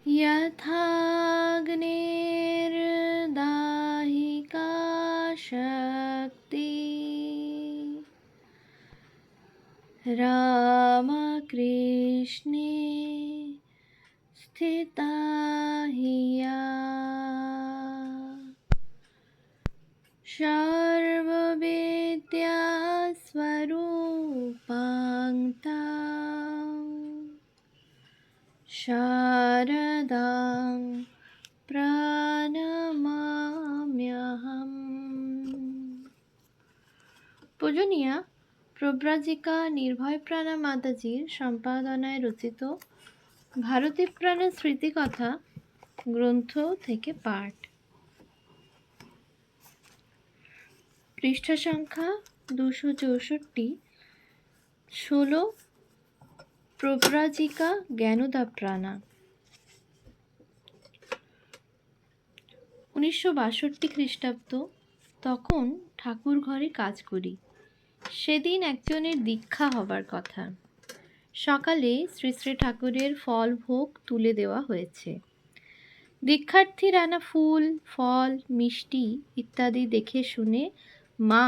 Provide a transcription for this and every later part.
यथाग्निर्दाहिका शक्ति रामकृष्णे स्थिता हिया सर्वविद्यास्वरूपाङ् शारदां प्रणमाम्यहम्। পূজনীয়া প্রব্রাজিকা নির্ভয়প্রাণা মাতাজির সম্পাদনায় রচিত ভারতী প্রাণা স্মৃতিকথা গ্রন্থ থেকে পাঠ। পৃষ্ঠা সংখ্যা 264। 16 প্রব্রাজিকা জ্ঞানদা প্রাণা। 1962 খ্রিস্টাব্দ। তখন ঠাকুর ঘরে কাজ করি। সেদিন একজনের দীক্ষা হবার কথা। সকালে শ্রী শ্রী ঠাকুরের ফল ভোগ তুলে দেওয়া হয়েছে। দীক্ষার্থীর আনা ফুল ফল মিষ্টি ইত্যাদি দেখে শুনে মা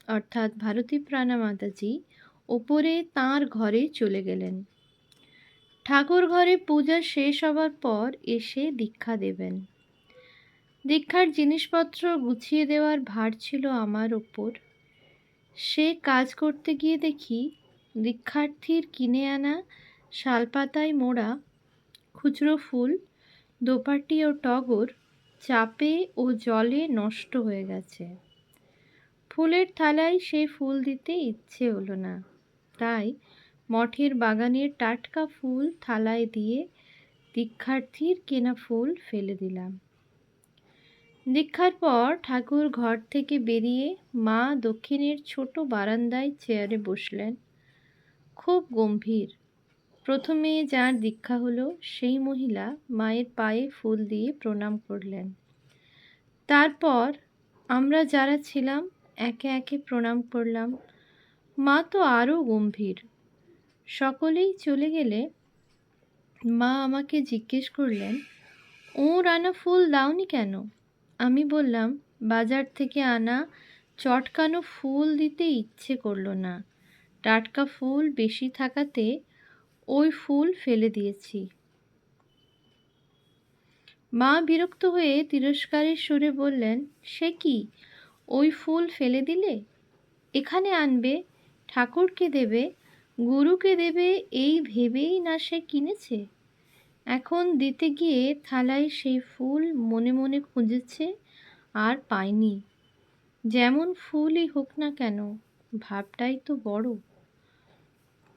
অর্থাৎ ভারতী প্রাণা মাতাজি ওপরে তাঁর ঘরে চলে গেলেন। ঠাকুর ঘরে পূজা শেষ হবার পর এসে দীক্ষা দেবেন। দীক্ষার জিনিসপত্র গুছিয়ে দেওয়ার ভার ছিল আমার ওপর। সে কাজ করতে গিয়ে দেখি দীক্ষার্থীর কিনে আনা শালপাতায় মোড়া খুচরো ফুল দোপাটি ও টগর চাপে ও জলে নষ্ট হয়ে গেছে। ফুলের থালায় সেই ফুল দিতে ইচ্ছে হলো না, তাই মঠের বাগানের টাটকা ফুল থালায় দিয়ে দীক্ষার্থীর কেনা ফুল ফেলে দিলাম। দীক্ষার পর ঠাকুর ঘর থেকে বেরিয়ে মা দক্ষিণের ছোট বারান্দায় চেয়ারে বসলেন। খুব গম্ভীর। প্রথমে যার দীক্ষা হলো সেই মহিলা মায়ের পায়ে ফুল দিয়ে প্রণাম করলেন। তারপর আমরা যারা ছিলাম একে একে প্রণাম করলাম। মা তো আরও গম্ভীর। সকলেই চলে গেলে মা আমাকে জিজ্ঞেস করলেন, ওর আনা ফুল দাওনি কেন? আমি বললাম, বাজার থেকে আনা চটকানো ফুল দিতে ইচ্ছে করলো না। টাটকা ফুল বেশি থাকাতে ওই ফুল ফেলে দিয়েছি। মা বিরক্ত হয়ে তিরস্কারের সুরে বললেন, সে কি, ওই ফুল ফেলে দিলে? এখানে আনবে, ঠাকুরকে দেবে, গুরুকে দেবে, এই ভেবেই না সে কিনেছে। এখন দিতে গিয়ে থালায় সেই ফুল মনে মনে খুঁজেছে আর পায়নি। যেমন ফুলই হোক না কেন, ভাবটাই তো বড়।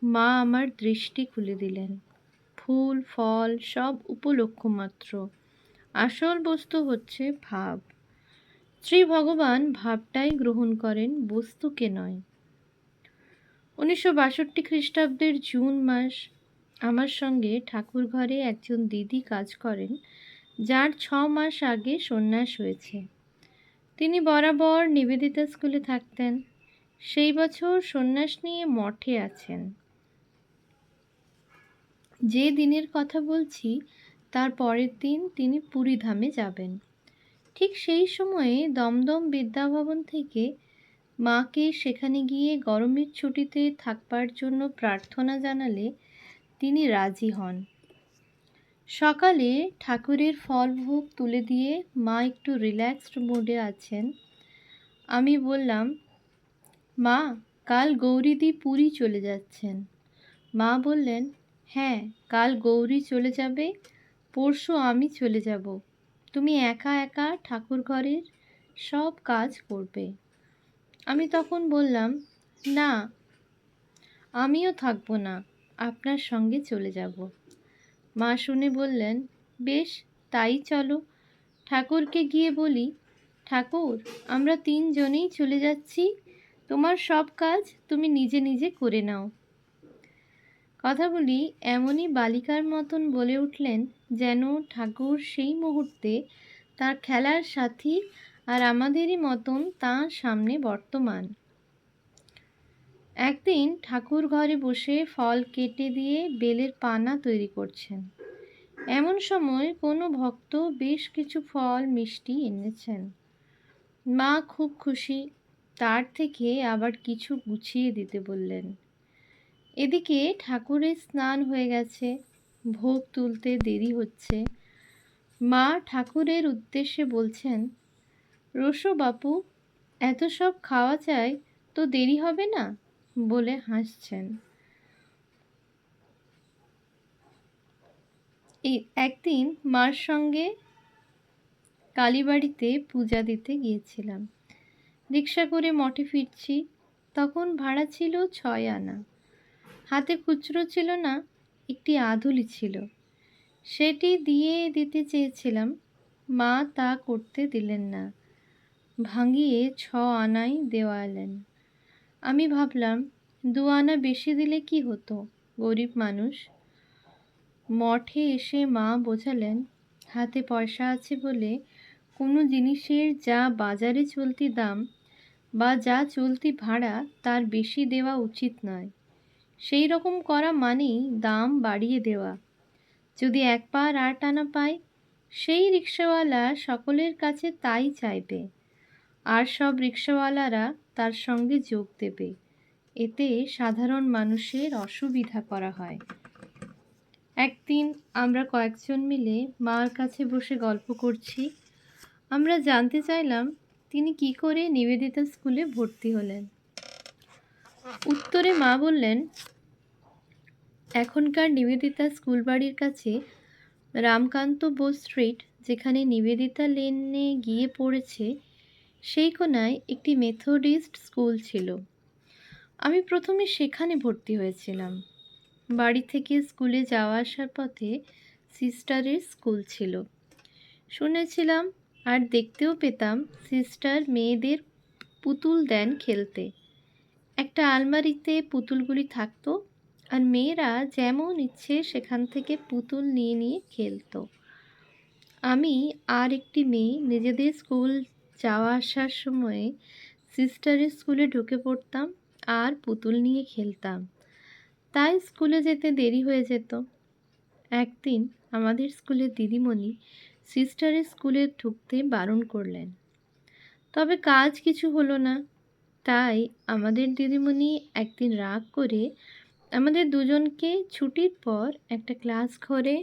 মা আমার দৃষ্টি খুলে দিলেন। ফুল ফল সব উপলক্ষ মাত্র, আসল বস্তু হচ্ছে ভাব। শ্রী ভগবান ভাবটাই গ্রহণ করেন, বস্তুকে নয়। 1962 খ্রিস্টাব্দের জুন মাস। আমার সঙ্গে ঠাকুর ঘরে একজন দিদি কাজ করেন, যার 6 মাস আগে সন্ন্যাস হয়েছে। তিনি বরাবর নিবেদিতা স্কুলে থাকতেন। সেই বছর সন্ন্যাস নিয়ে মঠে আছেন। যে দিনের কথা বলছি তার পরের দিন তিনি পুরীধামে যাবেন। ঠিক সেই সময়ে দমদম বিদ্যাভবন থেকে মাকে সেখানে গিয়ে গরমের ছুটিতে থাকবার জন্য প্রার্থনা জানালে তিনি রাজি হন। সকালে ঠাকুরের ফল ভোগ তুলে দিয়ে মা একটু রিল্যাক্সড মুডে আছেন। আমি বললাম, মা, কাল গৌরীদি পুরী চলে যাচ্ছেন। মা বললেন, হ্যাঁ, কাল গৌরী চলে যাবে, পরশু আমি চলে যাব। তুমি একা একা ঠাকুর ঘরের সব কাজ করবে। আমি তখন বললাম, না, আমিও থাকবো না, আপনার সঙ্গে চলে যাব। মা শুনে বললেন, বেশ, তাই চলো। ঠাকুরকে গিয়ে বলি, ঠাকুর, আমরা 3 জনেই চলে যাচ্ছি, তোমার সব কাজ তুমি নিজে নিজে করে নাও। কথাগুলি এমনই বালিকার মতন বলে উঠলেন যেন ঠাকুর সেই মুহূর্তে তার খেলার সাথী আর আমাদেরই মতন তাঁর সামনে বর্তমান। একদিন ঠাকুর ঘরে বসে ফল কেটে দিয়ে বেলের পানা তৈরি করছেন। এমন সময় কোনো ভক্ত বেশ কিছু ফল মিষ্টি এনেছেন। মা খুব খুশি, তার থেকে আবার কিছু গুছিয়ে দিতে বললেন। এদিকে ঠাকুরের স্নান হয়ে গেছে, ভোগ তুলতে দেরি হচ্ছে। মা ঠাকুরের উদ্দেশ্যে বলছেন, রসো বাপু, এত সব খাওয়া চাই তো দেরি হবে না, বলে হাসছেন। একদিন মার সঙ্গে কালীবাড়িতে পূজা দিতে গিয়েছিলাম। রিক্সা করে মঠে ফিরছি, তখন ভাড়া ছিল 6 আনা। হাতে খুচরো ছিল না, একটি আধুলি ছিল, সেটি দিয়ে দিতে চেয়েছিলাম। মা তা করতে দিলেন না, ভাঙিয়ে 6 আনাই দেওয়ালেন। আমি ভাবলাম 2 আনা বেশি দিলে কি হতো, গরিব মানুষ। মঠে এসে মা বোঝালেন, হাতে পয়সা আছে বলে কোনো জিনিসের যা বাজারে চলতি দাম বা যা চলতি ভাড়া তার বেশি দেওয়া উচিত নয়। সেই রকম করা মানেই দাম বাড়িয়ে দেওয়া। যদি 1 পার 8 আনা পায়, সেই রিক্সাওয়ালা সকলের কাছে তাই চাইবে, আর সব রিক্সাওয়ালারা তার সঙ্গে যোগ দেবে। এতে সাধারণ মানুষের অসুবিধা করা হয়। একদিন আমরা কয়েকজন মিলে মার কাছে বসে গল্প করছি। আমরা জানতে চাইলাম তিনি কি করে নিবেদিতা স্কুলে ভর্তি হলেন। উত্তরে মা বললেন, এখনকার নিবেদিতা স্কুল বাড়ির কাছে রামকান্ত বোস স্ট্রিট, যেখানে নিবেদিতা লেনে গিয়ে পড়েছে, সেই কোনায় একটি মেথডিস্ট স্কুল ছিল। আমি প্রথমে সেখানে ভর্তি হয়েছিলাম। বাড়ি থেকে স্কুলে যাওয়া আসার পথে সিস্টারের স্কুল ছিল। শুনেছিলাম আর দেখতেও পেতাম সিস্টার মেয়েদের পুতুল দেন খেলতে। একটা আলমারিতে পুতুলগুলি থাকতো, আর মেয়েরা যেমন ইচ্ছে সেখান থেকে পুতুল নিয়ে নিয়ে খেলতো। আমি আর একটি মেয়ে নিজেদের স্কুল যাওয়া আসার সময়ে সিস্টারের স্কুলে ঢুকে পড়তাম আর পুতুল নিয়ে খেলতাম। তাই স্কুলে যেতে দেরি হয়ে যেত। একদিন আমাদের স্কুলের দিদিমণি সিস্টারের স্কুলে ঢুকতে বারণ করলেন, তবে কাজ কিছু হলো না। তাই আমাদের দিদিমণি একদিন রাগ করে আমাদের দুজনকে ছুটির পর একটা ক্লাস ঘরে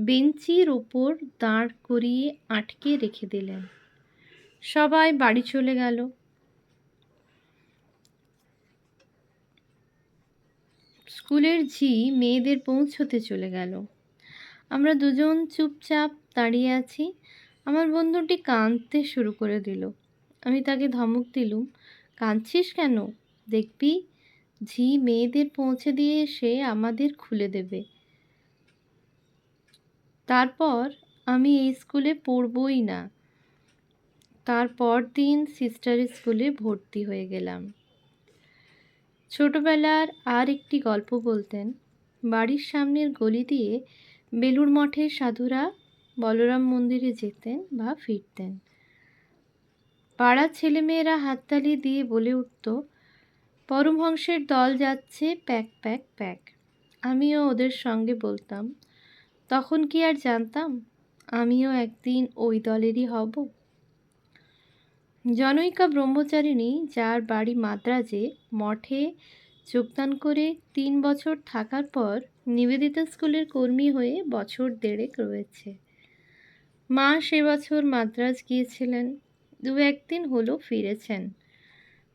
বেঞ্চির ওপর দাঁড় করিয়ে আটকে রেখে দিলেন। সবাই বাড়ি চলে গেল। স্কুলের ঝি মেয়েদের পৌঁছতে চলে গেল। আমরা দুজন চুপচাপ দাঁড়িয়ে আছি। আমার বন্ধুটি কাঁদতে শুরু করে দিল। আমি তাকে ধমক দিলুম, কাঁদছিস কেন? দেখবি ঝি মেয়েদের পৌঁছে দিয়ে এসে আমাদের খুলে দেবে। তারপর আমি এই স্কুলে পড়বই না। তারপর দিন সিস্টারের স্কুলে ভর্তি হয়ে গেলাম। ছোটবেলার আর একটি গল্প বলতেন। বাড়ির সামনের গলি দিয়ে বেলুড় মঠের সাধুরা বলরাম মন্দিরে যেতেন বা ফিরতেন। পাড়ার ছেলেমেয়েরা হাততালি দিয়ে বলে উঠত, পরমহংসের দল যাচ্ছে প্যাক প্যাক প্যাক। আমিও ওদের সঙ্গে বলতাম। তখন কি আর জানতাম আমিও একদিন ওই দলেরই হব। জনৈকা ব্রহ্মচারিণী, যার বাড়ি মাদ্রাজে, মঠে যোগদান করে 3 বছর থাকার পর নিবেদিতা স্কুলের কর্মী হয়ে বছর 1.5 রয়েছে। মা সে বছর মাদ্রাজ গিয়েছিলেন, 2-1 দিন হলো ফিরেছেন।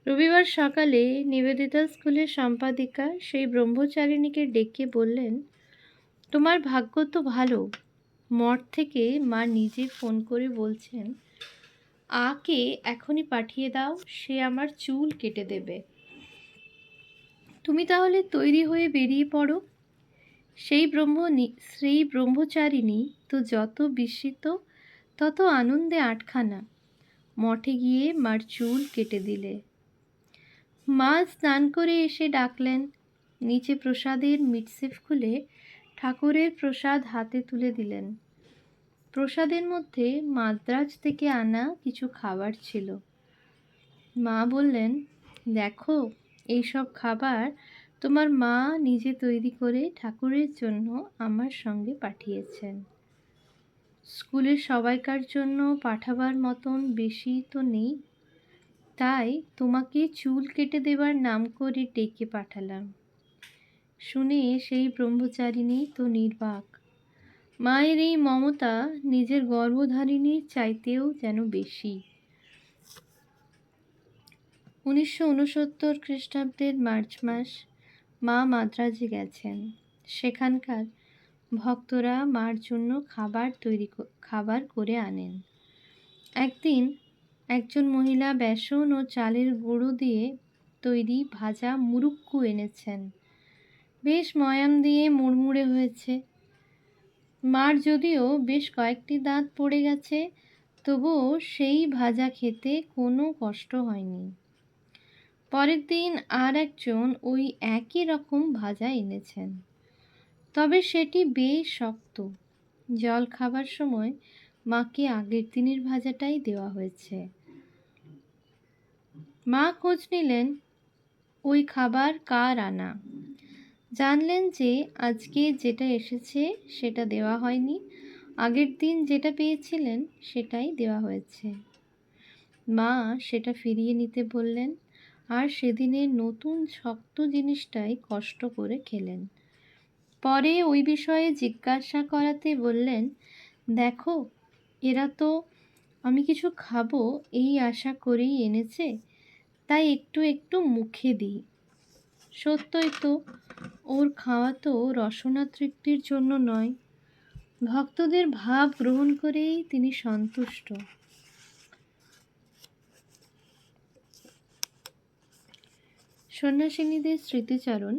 রবিবার সকালে নিবেদিতা স্কুলের সম্পাদিকা সেই ব্রহ্মচারিণীকে ডেকে বললেন, তোমার ভাগ্য তো ভালো, মঠ থেকে মা নিজে ফোন করে বলছেন আকে এখনই পাঠিয়ে দাও, সে আমার চুল কেটে দেবে। তুমি তাহলে তৈরি হয়ে বেরিয়ে পড়ো। সেই ব্রহ্মচারিণী তো যত বিস্মিত তত আনন্দে আটখানা। মঠে গিয়ে মার চুল কেটে দিলে। মা স্নান করে এসে ডাকলেন। নিচে প্রসাদের মিটসেফ খুলে ঠাকুরের প্রসাদ হাতে তুলে দিলেন। প্রসাদের মধ্যে মাদ্রাজ থেকে আনা কিছু খাবার ছিল। মা বললেন, দেখো, এইসব খাবার তোমার মা নিজে তৈরি করে ঠাকুরের জন্য আমার সঙ্গে পাঠিয়েছেন। স্কুলের সবাইকার জন্য পাঠাবার মতন বেশি তো নেই, তাই তোমাকে চুল কেটে দেবার নাম করে ডেকে পাঠালাম। শুনে সেই ব্রহ্মচারিণী তো নির্বাক। মায়ের এই মমতা নিজের গর্ভধারিণীর চাইতেও যেন বেশি। 1969 খ্রিস্টাব্দের মার্চ মাস মা মাদ্রাজে গেছেন। সেখানকার ভক্তরা মার জন্য খাবার করে আনেন। একদিন একজন মহিলা বেসন ও চালের গুঁড়ো দিয়ে তৈরি ভাজা মুরুক্কু এনেছেন। বেশ ময়াম দিয়ে মুড়মুড়ে হয়েছে। মার যদিও বেশ কয়েকটি দাঁত পড়ে গেছে, তবুও সেই ভাজা খেতে কোনো কষ্ট হয়নি। পরের দিন আর একজন ওই একই রকম ভাজা এনেছেন, তবে সেটি বেশ শক্ত। জল খাবার সময় মাকে আগের দিনের ভাজাটাই দেওয়া হয়েছে। মা খোঁজ নিলেন ওই খাবার কার আনা। জানলেন যে আজকে যেটা এসেছে সেটা দেওয়া হয়নি, আগের দিন যেটা পেয়েছিলেন সেটাই দেওয়া হয়েছে। মা সেটা ফিরিয়ে নিতে বললেন, আর সেদিনের নতুন শক্ত জিনিসটাই কষ্ট করে খেলেন। পরে ওই বিষয়ে জিজ্ঞাসা করাতে বললেন, দেখো, এরা তো আমি কিছু খাবো এই আশা করেই এনেছে, তাই একটু একটু মুখে দিই। সত্যই তো, ওর খাওয়া তো রসনা তৃপ্তির জন্য নয়, ভক্তদের ভাব গ্রহণ করেই তিনি সন্তুষ্ট। সন্ন্যাসিনীদের স্মৃতিচারণ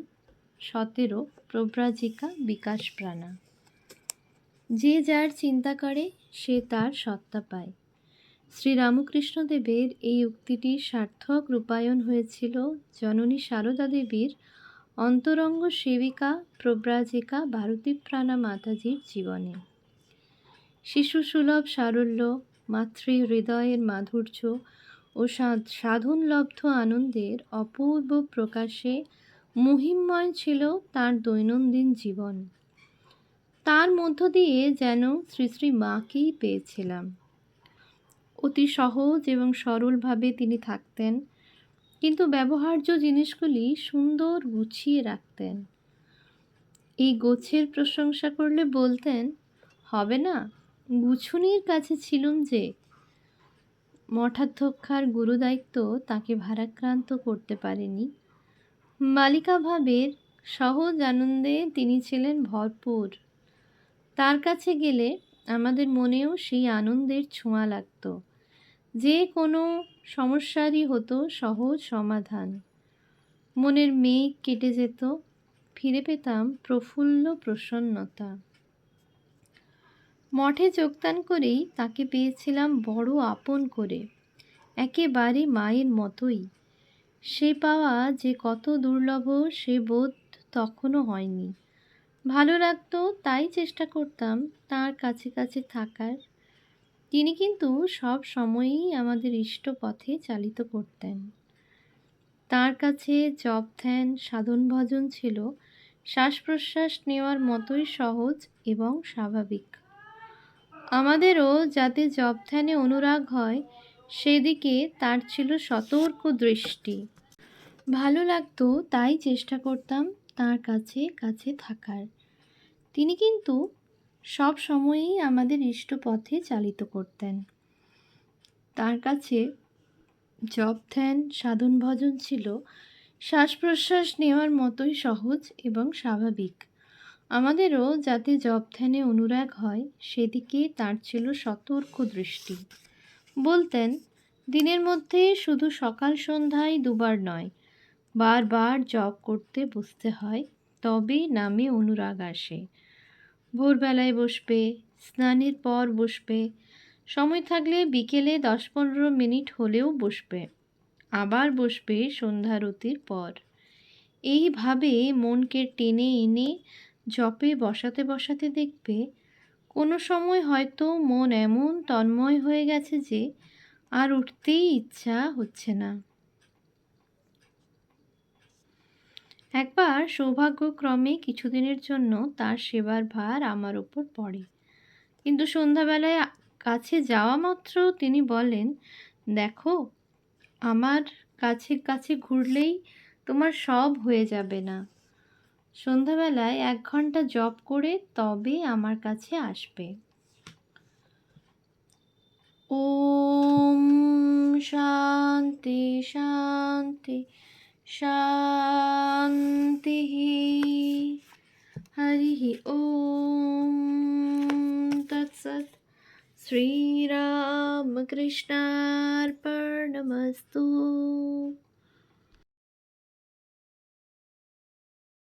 17 প্রব্রাজিকা বিকাশ প্রাণা। যে যার চিন্তা করে সে তার সত্তা পায়। শ্রীরামকৃষ্ণদেবের এই উক্তিটির সার্থক রূপায়ণ হয়েছিল জননী সারদা দেবীর অন্তরঙ্গ সেবিকা প্রব্রাজিকা ভারতীপ্রাণা মাতাজির জীবনে। শিশুসুলভ সারল্য, মাতৃ হৃদয়ের মাধুর্য ও সাধনলব্ধ আনন্দের অপূর্ব প্রকাশে মহিমময় ছিল তার দৈনন্দিন জীবন। তার মধ্য দিয়ে যেন শ্রী শ্রী মাকেই পেয়েছিলাম। অতি সহজ এবং সরলভাবে তিনি থাকতেন, কিন্তু ব্যবহার্য জিনিসগুলি সুন্দর গুছিয়ে রাখতেন। এই গোছের প্রশংসা করলে বলতেন, হবে না, গুছুনির কাছে ছিলুম যে। মঠাধ্যক্ষার গুরুদায়িত্ব তাকে ভারাক্রান্ত করতে পারেনি। বালিকা ভাবের সহজ আনন্দে তিনি ছিলেন ভরপুর। তার কাছে গেলে আমাদের মনেও সেই আনন্দের ছোঁয়া লাগত। যে কোনো সমস্যারই হতো সহজ সমাধান। মনের মেঘ কেটে যেত, ফিরে পেতাম প্রফুল্ল প্রসন্নতা। মঠে যোগদান করেই তাকে পেয়েছিলাম বড় আপন করে, একেবারে মায়ের মতোই। সে পাওয়া যে কত দুর্লভ সে বোধ তখনও হয়নি। ভালো লাগতো, তাই চেষ্টা করতাম তার কাছে কাছে থাকার। তিনি কিন্তু সব সময়ই আমাদের ইষ্ট পথে চালিত করতেন। তার কাছে জপ ধ্যান সাধন ভজন ছিল শ্বাস প্রশ্বাস নেওয়ার মতোই সহজ এবং স্বাভাবিক। আমাদেরও যাতে জপ ধ্যানে অনুরাগ হয় সেদিকে তার ছিল সতর্ক দৃষ্টি। ভালো লাগতো, তাই চেষ্টা করতাম তার কাছে কাছে থাকার। তিনি কিন্তু সব সময়ই আমাদের ইষ্ট পথে চালিত করতেন। তার কাছে জপ ধ্যান সাধন ভজন ছিল শ্বাস প্রশ্বাস নেওয়ার মতোই সহজ এবং স্বাভাবিক। আমাদেরও যাতে জপ ধ্যানে অনুরাগ হয় সেদিকে তার ছিল সতর্ক দৃষ্টি। বলতেন, দিনের মধ্যে শুধু সকাল সন্ধ্যায় দুবার নয়, বারবার জপ করতে বসতে হয়, তবে নামে অনুরাগ আসে। ভোরবেলায় বসবে, স্নানের পর বসবে, সময় থাকলে বিকেলে 10-15 মিনিট হলেও বসবে, আবার বসবে সন্ধ্যারতির পর। এইভাবে মনকে টেনে এনে জপে বসাতে বসাতে দেখবে কোনো সময় হয়তো মন এমন তন্ময় হয়ে গেছে যে আর উঠতেই ইচ্ছা হচ্ছে না। একবার সৌভাগ্যক্রমে কিছুদিনের জন্য তার সেবার ভার আমার ওপর পড়ে, কিন্তু সন্ধ্যাবেলায় কাছে যাওয়া মাত্র তিনি বলেন, দেখো, আমার কাছে কাছে ঘুরলেই তোমার সব হয়ে যাবে না। সন্ধ্যাবেলায় 1 ঘন্টা জপ করে তবে আমার কাছে আসবে। ওম শান্তি শান্তি শান্তি। হরিः ওম তৎসৎ। শ্রীরামকৃষ্ণার্পণমস্তু।